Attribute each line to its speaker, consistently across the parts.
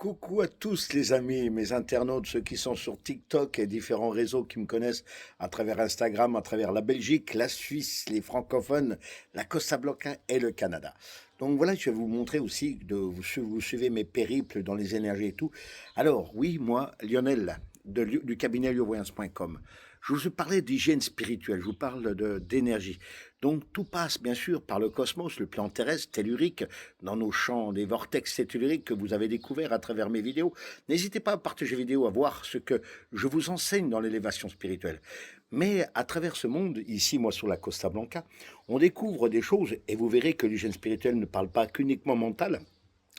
Speaker 1: Coucou à tous les amis, mes internautes, ceux qui sont sur TikTok et différents réseaux qui me connaissent à travers Instagram, à travers la Belgique, la Suisse, les francophones, la Costa Blanca et le Canada. Donc voilà, je vais vous montrer aussi, vous suivez mes périples dans les énergies et tout. Alors oui, moi, Lionel, du cabinet liovoyance.com. Je vous parlais d'hygiène spirituelle, je vous parle d'énergie. Donc tout passe bien sûr par le cosmos, le plan terrestre, tellurique, dans nos champs, des vortex telluriques que vous avez découverts à travers mes vidéos. N'hésitez pas à partager vidéo, à voir ce que je vous enseigne dans l'élévation spirituelle. Mais à travers ce monde, ici, moi sur la Costa Blanca, on découvre des choses et vous verrez que l'hygiène spirituelle ne parle pas qu'uniquement mental,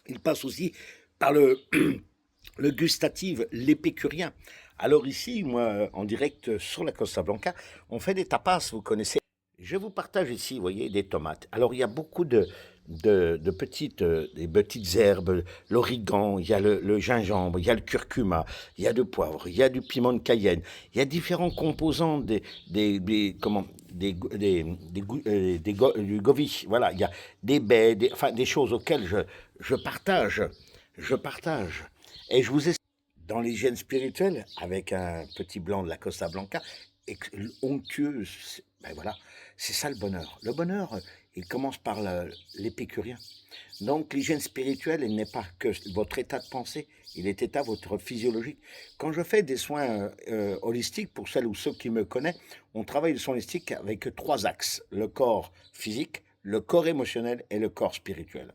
Speaker 1: il passe aussi par le gustatif, l'épicurien. Alors ici, moi, en direct sur la Costa Blanca, on fait des tapas, vous connaissez. Je vous partage ici, vous voyez, des tomates. Alors il y a beaucoup des petites herbes, l'origan, il y a le gingembre, il y a le curcuma, il y a du poivre, il y a du piment de Cayenne, il y a différents composants du govi. Voilà, il y a des baies, enfin des choses auxquelles je partage. Je partage. Et je vous ai dans l'hygiène spirituelle, avec un petit blanc de la Costa Blanca, onctueux, ben voilà, c'est ça le bonheur. Le bonheur, il commence par l'épicurien. Donc l'hygiène spirituelle, il n'est pas que votre état de pensée, il est état votre physiologique. Quand je fais des soins holistiques, pour celles ou ceux qui me connaissent, on travaille le soin holistique avec trois axes. Le corps physique, le corps émotionnel et le corps spirituel.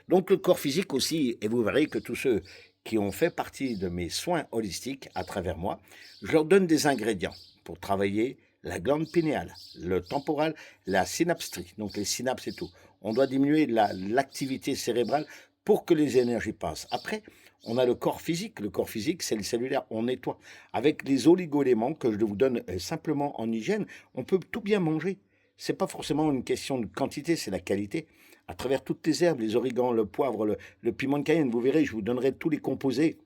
Speaker 1: Donc le corps physique aussi, et vous verrez que tous ceux qui ont fait partie de mes soins holistiques à travers moi, je leur donne des ingrédients pour travailler la glande pinéale, le temporal, la synapstrie, donc les synapses et tout. On doit diminuer l'activité cérébrale pour que les énergies passent. Après, on a le corps physique. Le corps physique, c'est le cellulaire, on nettoie. Avec les oligo-éléments que je vous donne simplement en hygiène, on peut tout bien manger. C'est pas forcément une question de quantité, c'est la qualité. À travers toutes les herbes, les origans, le poivre, le piment de Cayenne, vous verrez, je vous donnerai tous les composés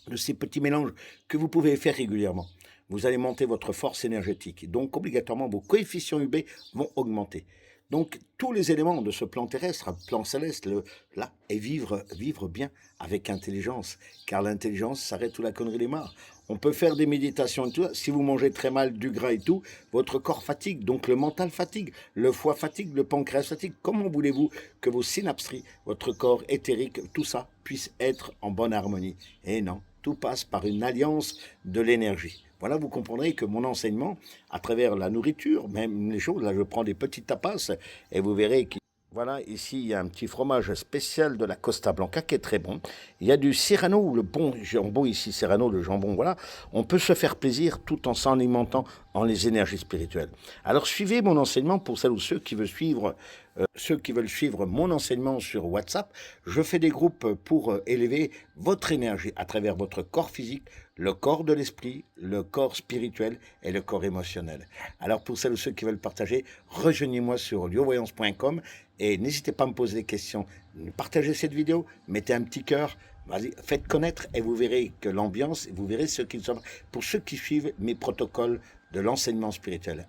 Speaker 1: de ces petits mélanges que vous pouvez faire régulièrement. Vous allez monter votre force énergétique. Donc, obligatoirement, vos coefficients UB vont augmenter. Donc, tous les éléments de ce plan terrestre, un plan céleste, là, est vivre bien avec intelligence. Car l'intelligence s'arrête où la connerie démarre. On peut faire des méditations et tout. Si vous mangez très mal, du gras et tout, votre corps fatigue. Donc, le mental fatigue, le foie fatigue, le pancréas fatigue. Comment voulez-vous que vos synapses, votre corps éthérique, tout ça puisse être en bonne harmonie? Et non, tout passe par une alliance de l'énergie. Voilà, vous comprendrez que mon enseignement, à travers la nourriture, même les choses, là je prends des petites tapas et vous verrez que... Voilà, ici il y a un petit fromage spécial de la Costa Blanca qui est très bon. Il y a du Serrano, le bon jambon ici, Serrano, le jambon, voilà. On peut se faire plaisir tout en s'alimentant en les énergies spirituelles. Alors suivez mon enseignement pour celles ou ceux qui veulent suivre mon enseignement sur WhatsApp. Je fais des groupes pour élever votre énergie à travers votre corps physique, le corps de l'esprit, le corps spirituel et le corps émotionnel. Alors pour celles ou ceux qui veulent partager, rejoignez-moi sur liovoyance.com et n'hésitez pas à me poser des questions. Partagez cette vidéo, mettez un petit cœur, faites connaître et vous verrez que l'ambiance, vous verrez ce qu'ils sont pour ceux qui suivent mes protocoles de l'enseignement spirituel.